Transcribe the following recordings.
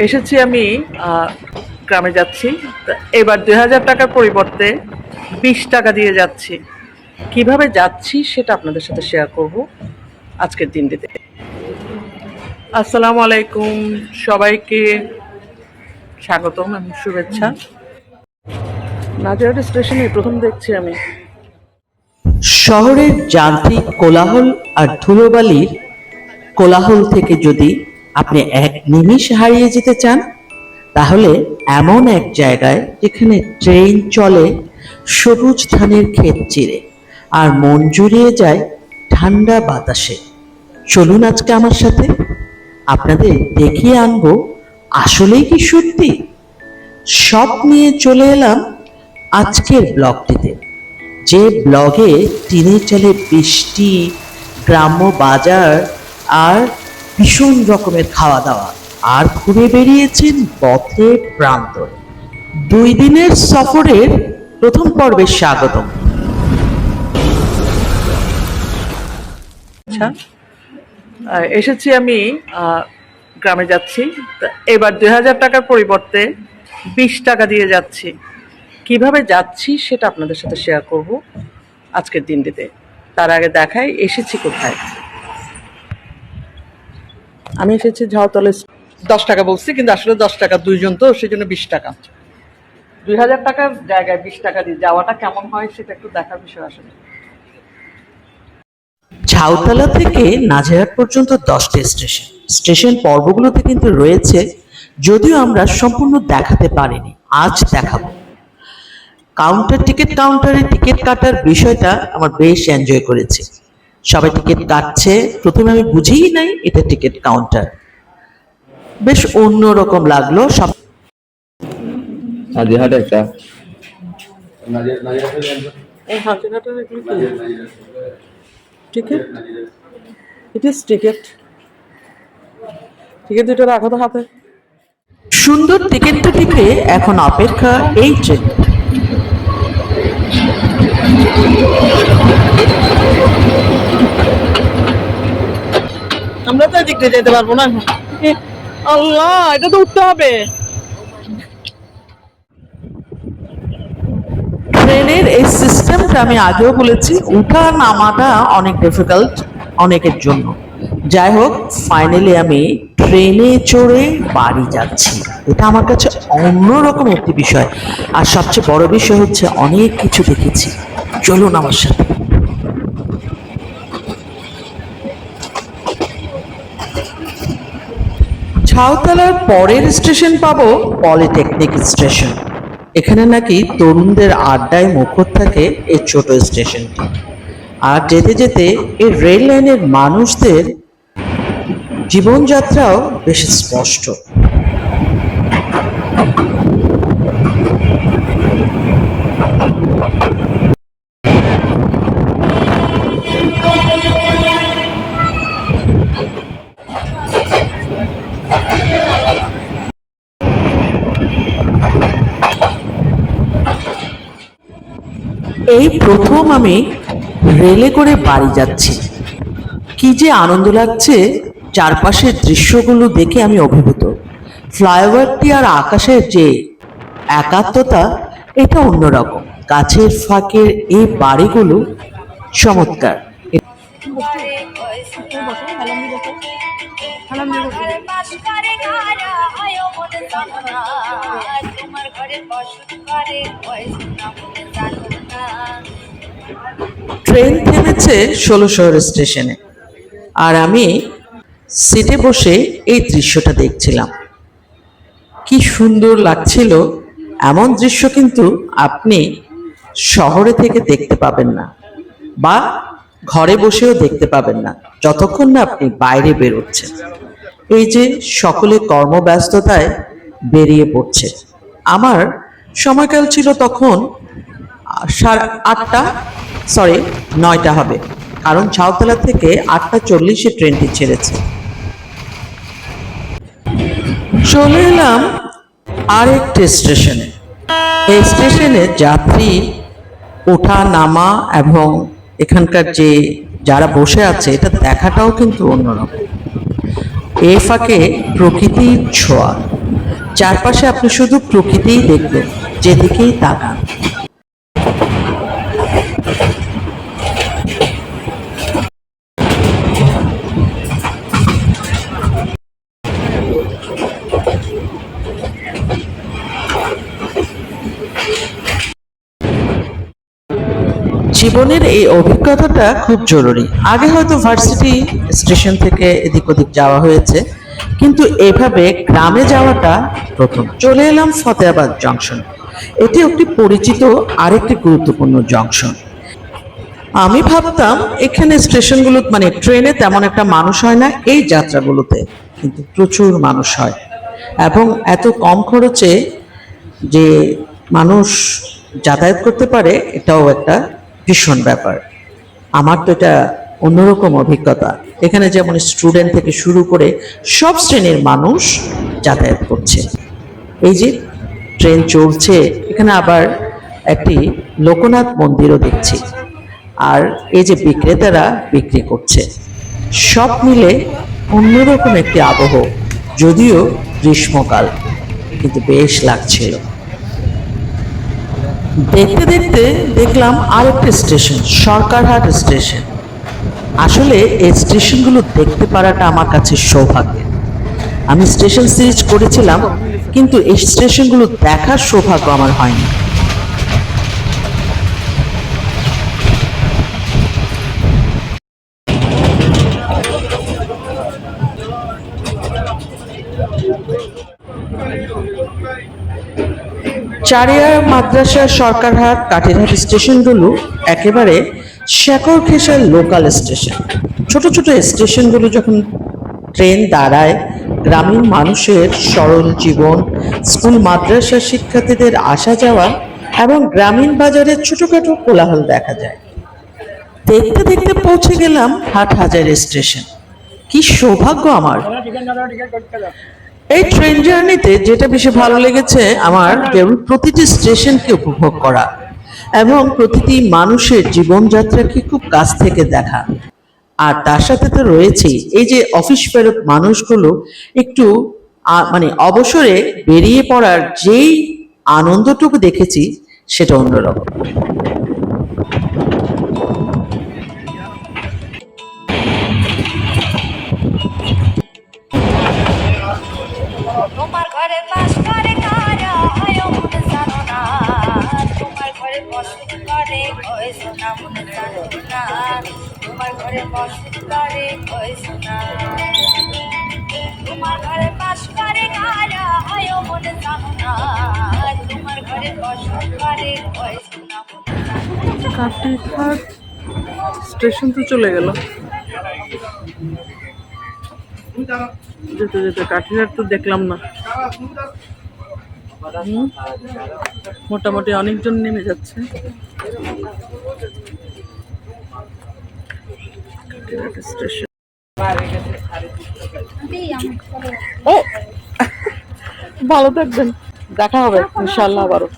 এসেছি আমি গ্রামে যাচ্ছি। এবার 2000 টাকার পরিবর্তে 20 টাকা দিয়ে যাচ্ছি। কিভাবে যাচ্ছি সেটা আপনাদের সাথে শেয়ার করব আজকের দিনটিতে। আসসালামু আলাইকুম, সবাইকে স্বাগতম এবং শুভেচ্ছা। নাজিরহাট স্টেশনে প্রথম দেখছি আমি শহরের যান্ত্রিক কোলাহল আর ধুলোবালির কোলাহল থেকে যদি আপনি এক নিমিষ হারিয়ে যেতে চান, তাহলে এমন এক জায়গায় যেখানে ট্রেন চলে সবুজ ধানের ক্ষেত চিরে আর মন জুড়িয়ে যায় ঠান্ডা বাতাসে। চলুন আজকে আমার সাথে, আপনাদের দেখিয়ে আনবো আসলেই কি সত্যি। সব নিয়ে চলে এলাম আজকের ব্লগটিতে, যে ব্লগে টিনের চালে বৃষ্টি, গ্রাম্য বাজার আর ভীষণ রকমের খাওয়া দাওয়া, আর ঘুরে বেরিয়েছেন পথে প্রান্তরে। 2 দিনের সফরের প্রথম পর্বে স্বাগতম। আচ্ছা, এসেছি আমি গ্রামে যাচ্ছি। এবার 2000 টাকার পরিবর্তে 20 টাকা দিয়ে যাচ্ছি। কিভাবে যাচ্ছি সেটা আপনাদের সাথে শেয়ার করব আজকের দিনটিতে। তার আগে দেখাই এসেছি কোথায়। আমি এসেছি ঝাউতলা। 10 টাকা বলছি, কিন্তু আসলে 10 টাকা, 2 জন তো, সেই জন্য 20 টাকা। 2000 টাকার জায়গায় 20 টাকা দিয়ে যাওয়াটা কেমন হয় সেটা একটু দেখার বিষয় আসলে। ঝাউতলা থেকে নাজিরহাট পর্যন্ত 10টি স্টেশন পর্বগুলোতে কিন্তু রয়েছে, যদিও আমরা সম্পূর্ণ দেখাতে পারিনি। আজ দেখাবো। টিকিট কাউন্টারে টিকিট কাটার বিষয়টা আমার বেশ এনজয় করেছি। সবাই টিকিট কাটছে, প্রথমে আমি বুঝিই নাই এটা টিকিট কাউন্টার। বেশ অন্যরকম লাগলো সব। নাজিরহাটে একটা ticket, it is ticket. Ticket দুটো রাখো তো হাতে। সুন্দর টিকিটটা টিকে এখন অপেক্ষা এই ট্রেন। আমরা তো এদিক দিয়ে যেতে পারবো না। আল্লাহ, এটা তো উঠতে হবে। ট্রেনের এই সিস্টেমটা আমি আগেও বলেছি, উঠা নামাটা অনেক ডিফিকাল্ট অনেকের জন্য। যাই হোক, ফাইনালি আমি ট্রেনে চড়ে বাড়ি যাচ্ছি। এটা আমার কাছে অন্যরকম একটি বিষয়, আর সবচেয়ে বড় বিষয় হচ্ছে অনেক কিছু দেখেছি। চলুন আমার সাথে। ঝাউতলার পরের স্টেশন পাবো পলিটেকনিক স্টেশন। এখানে নাকি তরুণদের আড্ডায় মুখর থাকে এই ছোট স্টেশনটি। আর যেতে যেতে এই রেল লাইনের মানুষদের জীবনযাত্রাও বেশ স্পষ্ট। এই প্রথম আমি রেলে করে বাড়ি যাচ্ছি। কি যে আনন্দ লাগছে, চারপাশের দৃশ্যগুলো দেখে আমি অভিভূত। ফ্লাইওভারটি আর আকাশের যে একাত্মতা, এটা অন্যরকম। গাছের ফাঁকের এই বাড়িগুলো চমৎকার। ট্রেন থেমেছে 16 স্টেশনে, আর আমি সিটে বসে এই দৃশ্যটা দেখছিলাম। কি সুন্দর লাগছিল। এমন দৃশ্য কিন্তু আপনি শহরে থেকে দেখতে পাবেন না, বা ঘরে বসেও দেখতে পাবেন না, যতক্ষণ না আপনি বাইরে বেরোচ্ছেন। এই যে সকলে কর্মব্যস্ততায় বেরিয়ে পড়ছে। আমার সময়কাল ছিল তখন 9টা হবে, কারণ ঝাউতলা থেকে 8:40 ট্রেনটি ছেড়েছে। চলে এলাম আরেকটি স্টেশনে। এই স্টেশনে যাত্রী ওঠা নামা এবং এখানকার যে যারা বসে আছে এটা দেখাটাও কিন্তু অন্যরকম। এই ফাঁকে প্রকৃতির ছোঁয়া, চারপাশে আপনি শুধু প্রকৃতিই দেখবেন যেদিকেই তাকান। জীবনের এই অভিজ্ঞতাটা খুব জরুরি। আগে হয়তো ভার্সিটি স্টেশন থেকে এদিক ওদিক যাওয়া হয়েছে, কিন্তু এভাবে গ্রামে যাওয়াটা প্রথম। চলে এলাম ফতেহাবাদ জংশন। এটি একটি পরিচিত আরেকটি গুরুত্বপূর্ণ জংশন। আমি ভাবতাম এখানে স্টেশনগুলো মানে ট্রেনে তেমন একটা মানুষ হয় না, এই যাত্রাগুলোতে কিন্তু প্রচুর মানুষ হয়, এবং এত কম খরচে যে মানুষ যাতায়াত করতে পারে এটাও একটা ভীষণ ব্যাপার। আমার তো এটা অন্যরকম অভিজ্ঞতা। এখানে যেমন স্টুডেন্ট থেকে শুরু করে সব শ্রেণীর মানুষ যাতায়াত করছে। এই যে ট্রেন চলছে, এখানে আবার একটি লোকনাথ মন্দিরও দেখছি, আর এই যে বিক্রেতারা বিক্রি করছে, সব মিলে অন্যরকম একটি আবহ। যদিও গ্রীষ্মকাল, কিন্তু বেশ লাগছিল। দেখতে দেখতে দেখলাম আরেকটি স্টেশন, সরকারহাট স্টেশন। আসলে এই স্টেশনগুলো দেখতে পারাটা আমার কাছে সৌভাগ্যের। আমি স্টেশন সিরিজ করেছিলাম, কিন্তু এই স্টেশনগুলো দেখার সৌভাগ্য আমার হয়নি। চারিয়ার মাদ্রাসা, সরকারহাট, কাঠিরহাট স্টেশনগুলো একেবারে শেকড় ঘেঁষার লোকাল স্টেশন। ছোট ছোট স্টেশনগুলো যখন ট্রেন দাঁড়ায়, গ্রামীণ মানুষের সরল জীবন, স্কুল মাদ্রাসা শিক্ষার্থীদের আসা যাওয়া এবং গ্রামীণ বাজারের ছোটখাটো কোলাহল দেখা যায়। দেখতে দেখতে পৌঁছে গেলাম হাটহাজারী স্টেশন। কি সৌভাগ্য আমার! এই ট্রেন জার্নিতে যেটা বেশি ভালো লেগেছে আমার, কেবল প্রতিটি স্টেশনকে উপভোগ করা এবং প্রতিটি মানুষের জীবনযাত্রাকে খুব কাছ থেকে দেখা। আর তার সাথে তো রয়েছেই এই যে অফিস ফেরত মানুষগুলো একটু মানে অবসরে বেরিয়ে পড়ার যেই আনন্দটুকু দেখেছি, সেটা অন্যরকম। তোমার ঘরে বাস করে কারা হয় মনে জানো না, তোমার ঘরে বসত করে কয় সোনা মনে জানো না, তোমার ঘরে বসত করে কয় সোনা, তোমার ঘরে বাস করে কারা হয় মনে জানো না, তোমার ঘরে বসত করে কয় সোনা মনে জানো না। কাটিহাট স্টেশন তো চলে গেল, যেতে যেতে কাঠিহাট তো দেখলাম না। মোটামুটি অনেকজন নেমে যাচ্ছে। কাঠিহাট স্টেশন। ও ভালো থাকবেন, দেখা হবে ইনশাল্লাহ আবারও।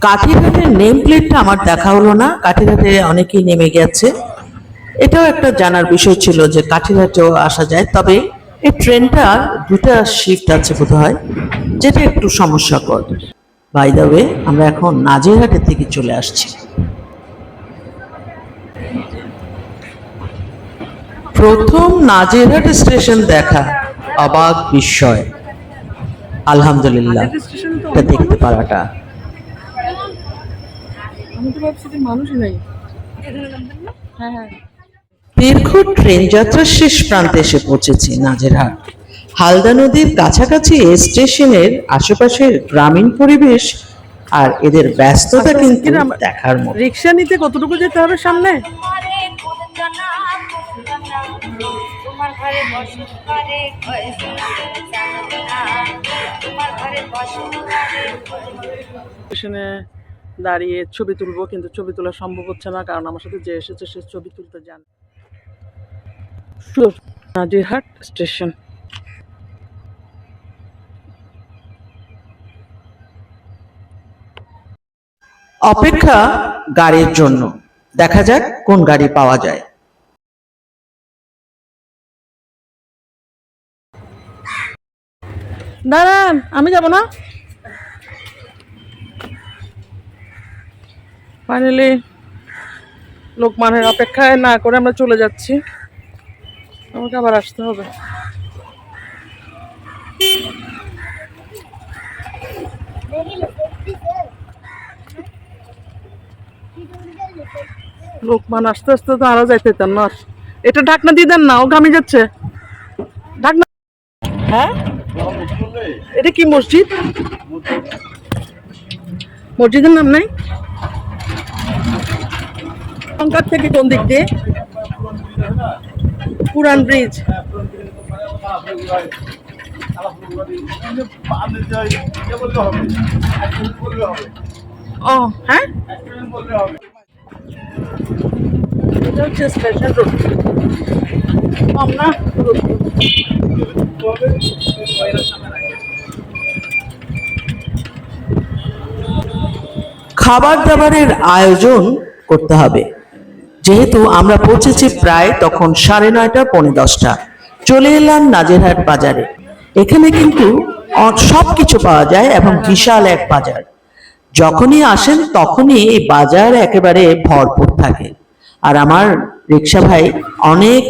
কাঠিরহাটের নেম প্লেটটা আমার দেখা হলো না। কাঠিরহাটে অনেকেই নেমে গেছে, এটাও একটা জানার বিষয় ছিল যে কাঠিরহাটেও আসা যায়। তবে এই ট্রেনটা দুটা শিফট আছে বোধহয়, যেটা একটু সমস্যাকর। বাই দ্য ওয়ে, আমরা এখন নাজিরহাটের থেকে চলে আসছি। প্রথম নাজিরহাট স্টেশন দেখা, অবাক বিস্ময়। আলহামদুলিল্লাহ, এটা দেখতে পারাটা। আমি তো ভাবছি যে মানুষই নাই। হ্যাঁ হ্যাঁ, দীর্ঘ ট্রেন যাত্রার শেষ প্রান্তে এসে পৌঁছেছি নাজিরহাট। হালদা নদীর কাছাকাছি এই স্টেশনের আশেপাশের গ্রামীণ পরিবেশ আর এদের ব্যস্ততা কিন্তু দেখার মতো। রিক্সা নিতে কতটুকু যেতে হবে সামনে? ঘরে কোন জানা কোন জানা, তোমার ঘরে বসত করে কয় সোনা মনে জানো না, তোমার ঘরে বসত করে কয় সোনা। স্টেশনে দাঁড়িয়ে ছবি তুলবো, কিন্তু ছবি তোলা সম্ভব হচ্ছে না, কারণ আমার সাথে যে এসেছে সে ছবি তুলতে যান। নাজিরহাট স্টেশন। অপেক্ষা গাড়ির জন্য। দেখা যাক কোন গাড়ি পাওয়া যায়। দাঁড়ান, আমি যাব না। ফাইনালি লোকমানের অপেক্ষায় না করে আমরা চলে যাচ্ছি। আমাকে আবার আসতে হবে। লোকমান আস্তে আস্তে তো আরো যাইতে চান না। এটা ঢাকনা দিয়ে দেন না, ও ঘামে যাচ্ছে। ঢাকনা। হ্যাঁ, এটা কি মসজিদ? মসজিদের নাম নাই? সংকার থেকে কোন দিক দিয়ে? পুরান ব্রিজ। ও হ্যাঁ, এটা হচ্ছে স্পেশাল রোড। কম না রোড। খাবার দাবারের আয়োজন করতে হবে। যেহেতু আমরা পৌঁছেছি প্রায় তখন 9:30 পৌনে 10টা। চলে এলাম নাজিরহাট বাজারে। এখানে কিন্তু সবকিছু পাওয়া যায় এবং বিশাল এক বাজার। যখনই আসেন তখনই এই বাজার একেবারে ভরপুর থাকে। আর আমার রিক্সা ভাই অনেক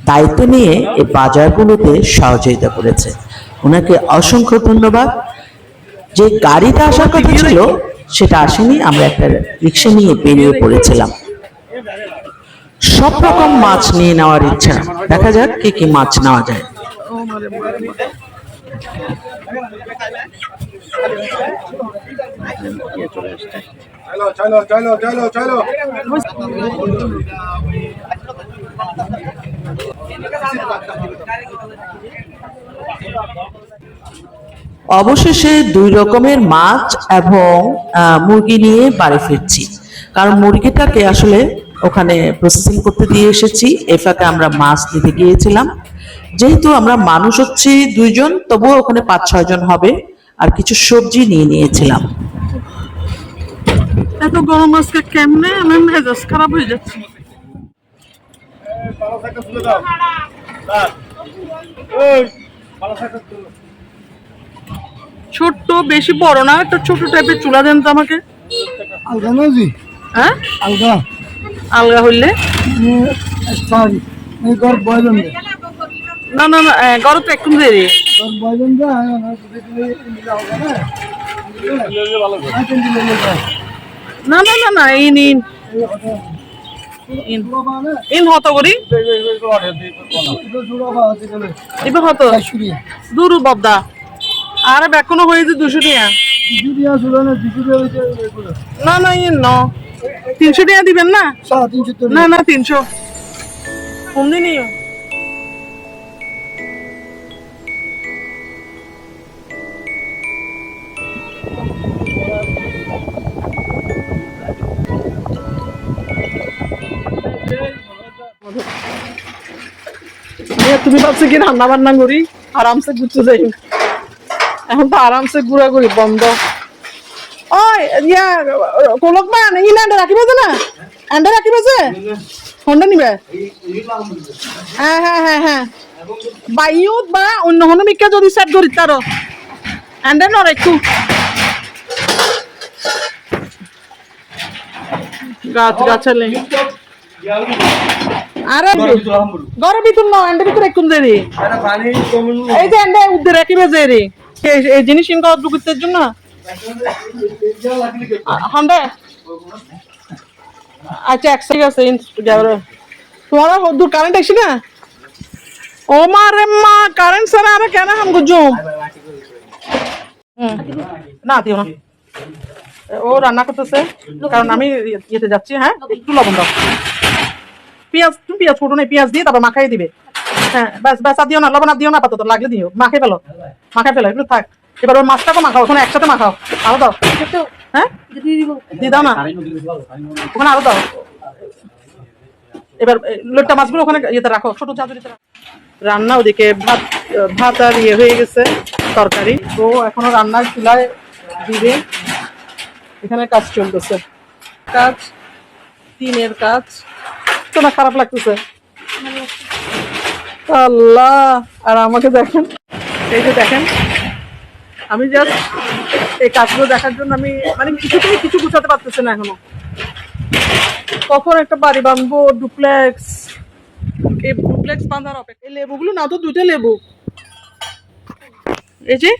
দায়িত্ব নিয়ে এই বাজারগুলোতে সহযোগিতা করেছে। ওনাকে অসংখ্য ধন্যবাদ। যে গাড়িটা আসার কথা ছিল সেটা আসেনি, আমরা একটা রিক্সা নিয়ে বেরিয়ে পড়েছিলাম। সব রকম মাছ নিয়ে নেওয়ার ইচ্ছা। দেখা যাক কি কি মাছ নেওয়া যায়। चलो चलो चलो चलो অবশেষে 2 রকমের মাছ এবং মুরগি নিয়ে বাড়ি ফিরছি। কারণ মুরগিটাকে আসলে ওখানে প্রসেসিং করতে দিয়ে এসেছি, এ ফাঁকে আমরা মাছ নিতে গিয়েছিলাম। যেহেতু আমরা মানুষ হচ্ছি 2 জন, তবুও ওখানে 5-6 জন হবে। আর কিছু সবজি নিয়ে নিয়েছিলাম। এত গরম আজকে কেমনে আমার মেজাজ খারাপ হয়ে যাচ্ছে। ছোট্ট, বেশি বড় না, একটা ছোট টাইপের চুলা দেন তো আমাকে। अलगा ना जी হ্যাঁ, अलगा আলগা হইলে सॉरी नहीं कर बॉयलन दे না না না, গরম তো একটু দেরি। कर बॉयलन दे आया ना तो देखिए मिला होगा ना ले ले वाला को ले ले না না না না, ইন ইন ইন ইন হতো করি तो जुड़ा बा আছে গেলে এবার হতো শুরিয়া দূর ববদা। আরে বেকনো হয়ে যে 200 টাকা। দিদিয়া শুলো না দিদিয়া হইছে এগুলো না না, ইন ন 300 টাকা দিবেন না? 370 না না, 300 কম দিনই। তুমি ভাবছো কি রান্না বান্না করি আরামসে ঘুরতে যাই? এখন তো আরামসে ঘুরা ঘুরি বন্ধ। ওই ইয়া কোলকমান ইন আন্ডা রাখিবে না? আন্ডা রাখিবে যে হন্ডা নিবে? হ্যাঁ হ্যাঁ হ্যাঁ হ্যাঁ, বাইউত বা অন্য কোনো মিকা যদি সেট করি তারও আন্ডা নর একটু গাছ গাছালে। আরে ঘরের ভিতর না, আন্ডার ভিতরে একটু দেরি। এই যে আন্ডা উদ্দে রাখিবে যে রে এই জিনিস ইনকা ঢুকতের জন্য হান্ডা। আচ্ছা ঠিক আছে, তোমার দূর কারেন্ট আসি না? ও মা রে মা, কারেন্ট ছাড়া আর কেন হাম গুজুম? না দিও না, ও রান্না করতেছে কারণ আমি ইয়েতে যাচ্ছি। হ্যাঁ, একটু লবণ দাও। পেঁয়াজ, তুমি পেঁয়াজ ফোটো নেই, পেঁয়াজ দিয়ে তারপর মাখাই দিবে। হ্যাঁ ব্যাস ব্যাস, আর দিও না, লবণ আর দিও না, আপাতত লাগলে দিও, মাখাই ফেলো, মাখাই ফেলো, একটু থাক। এবার ওই মাছটাকে মাখাও, ওখানে একসাথে মাখাও। আরো দাও। হ্যাঁ দিয়ে দাও না, ওখানে আরো দাও। এবার লোটটা মাছগুলো ওখানে ইয়েতে রাখো, ছোট চাদরিতে রাখো। রান্না ওদিকে ভাত ভাত আর ইয়ে হয়ে গেছে তরকারি, তো এখনো রান্নার চুলায় দিবে। এখানে কাজ চলতেছে, কাজ টিনের কাজ। তো না খারাপ লাগতেছে? আল্লাহ, আর আমাকে দেখেন, এই যে দেখেন, আমি জাস্ট এই কাজগুলো দেখার জন্য আমি মানে কিছুতেই কিছু গুছাতে পারতেছি না এখনো। কখন একটা বাড়ি বাঁধবো, ডুপ্লেক্স, এই ডুপ্লেক্স বাঁধার অপেক্ষা। এই লেবুগুলো না তো, দুইটা লেবু, এই যে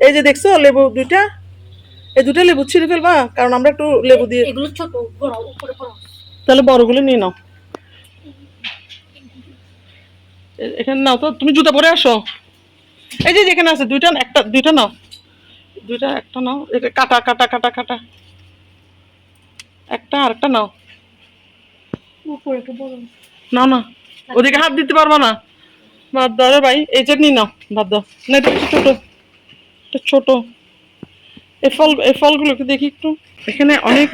এই যে দেখছো লেবু দুইটা, এই দুটো লেবু ছিঁড়ে ফেলবা, কারণ আমরা একটু লেবু দিয়ে, এগুলো ছোট বড় উপরে বড়। তাহলে বড়গুলো নিয়ে নাও। এখানে নাও তো, তুমি জুতা পরে আসো। এই যে যেখানে আছে দুইটা, একটা দুইটা নাও, দুইটা একটা নাও, এটা কাটা কাটা কাটা কাটা, একটা আর একটা নাও। উপরে একটু বড়। নাও না, ওদিকে হাত দিতে পারবা না, বাদ দাও রে ভাই, এই যে নিয়ে নাও, বাদ দাও না, এটা একটু ছোট, এটা ছোট। এই ফলগুলোকে দেখি একটু, এখানে অনেক,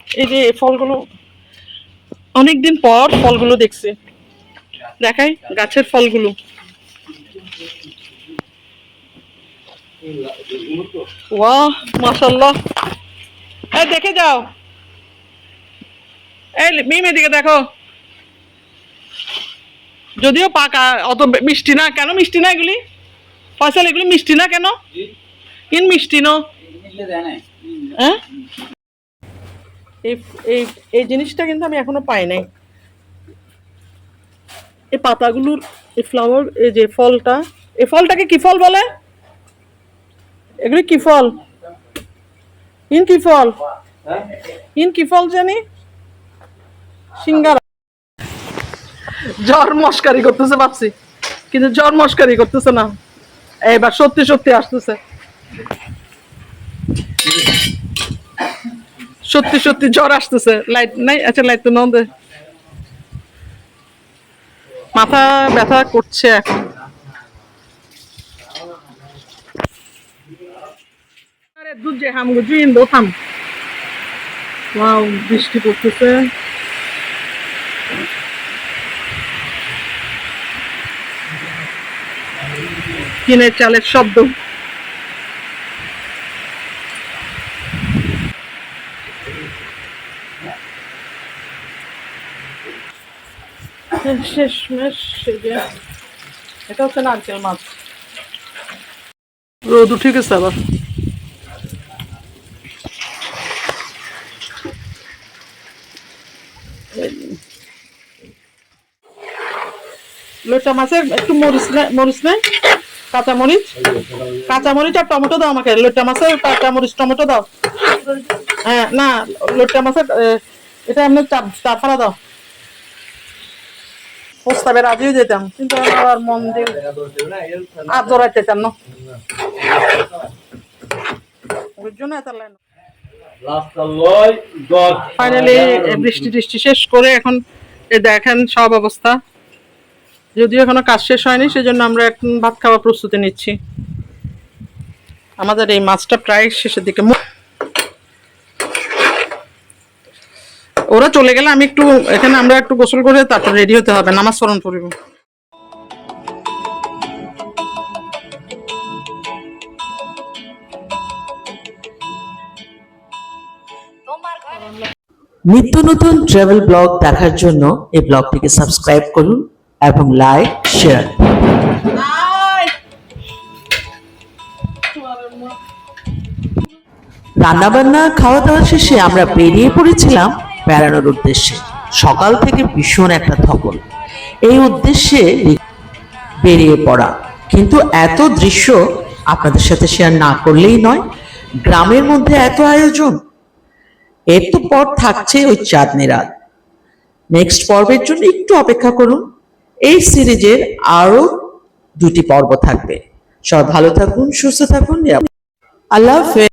এই যে এই ফলগুলো অনেকদিন পর ফলগুলো দেখছি, দেখাই গাছের ফলগুলো। ওয়াহ মাশাআল্লাহ, এই দেখে যাও, এই মিম এদিকে দেখো, যদিও পাকা, অত মিষ্টি না। কেন মিষ্টি না এগুলি ফয়সাল, এগুলি মিষ্টি না কেন? ইন মিষ্টি নো, হ্যাঁ? এই এই এই জিনিসটা কিন্তু আমি এখনো পাই নাই, এই পাতাগুলোর, এই ফ্লাওয়ার, এই যে ফলটা, এই ফলটাকে কি ফল বলে? এগুলি কি ফল? ইন কি ফল? ইন কি ফল জানি? সিঙ্গারা। জ্বর মস্কারি করতেছে ভাবছি, কিন্তু জ্বর মস্কারি করতেছে না, এবার সত্যি সত্যি আসতেছে, সত্যি সত্যি জ্বর আসতেছে। লাইট নাই? আচ্ছা লাইট তো নন্দে, মাথা ব্যথা করছে এখন। আরে দুধ যে হামগো জুইন দো থাম। ওয়াও, বৃষ্টি পড়তেছে। কিনের চালের শব্দ। শেষমেশ এটা হচ্ছে নারকেল মাছ। রোদ উঠে গেছে আবার। লোটা মাছের একটু মরিচ নেই, কাঁচামরিচ, কাঁচামরিচ আর টমেটো দাও আমাকে। লোটা মাছের কাঁচামরিচ টমেটো দাও। হ্যাঁ না, লোটা মাছের এটা এমনি চার ফাড়া দাও। প্রস্তাবে রাজিও যেতাম, কিন্তু আবার মন দিয়ে আর জোড়াইতে চান না, ওর জন্য এত লাইন। ফাইনালি বৃষ্টি টিষ্টি শেষ করে এখন দেখেন সব অবস্থা। যদিও এখনো কাজ শেষ হয়নি, সেজন্য আমরা এখন ভাত খাওয়ার প্রস্তুতি নিচ্ছি। আমাদের এই মাছটা প্রায় শেষের দিকে। ওরা চলে গেলে আমি একটু এখানে, আমরা একটু গোসল করে তারপর রেডি হতে হবে, নামাজ স্মরণ করিব। নিত্য নতুন ট্রাভেল ব্লগ দেখার জন্য এই ব্লগটিকে সাবস্ক্রাইব করুন এবং লাইক শেয়ার। রান্নাবান্না খাওয়া দাওয়া শেষে আমরা বেরিয়ে পড়েছিলাম বেড়ানোর উদ্দেশ্যে। সকাল থেকে ভীষণ একটা ধকল, এই উদ্দেশ্যে বেরিয়ে পড়া, কিন্তু এত দৃশ্য আপনাদের সাথে শেয়ার না করলেই নয়। গ্রামের মধ্যে এত আয়োজন, এর তো পর থাকছে ওই চাঁদনি রাত। নেক্সট পর্বের জন্য একটু অপেক্ষা করুন, এই সিরিজের আরো 2টি পর্ব থাকবে। সবাই ভালো থাকুন, সুস্থ থাকুন, আল্লাহ হাফেজ।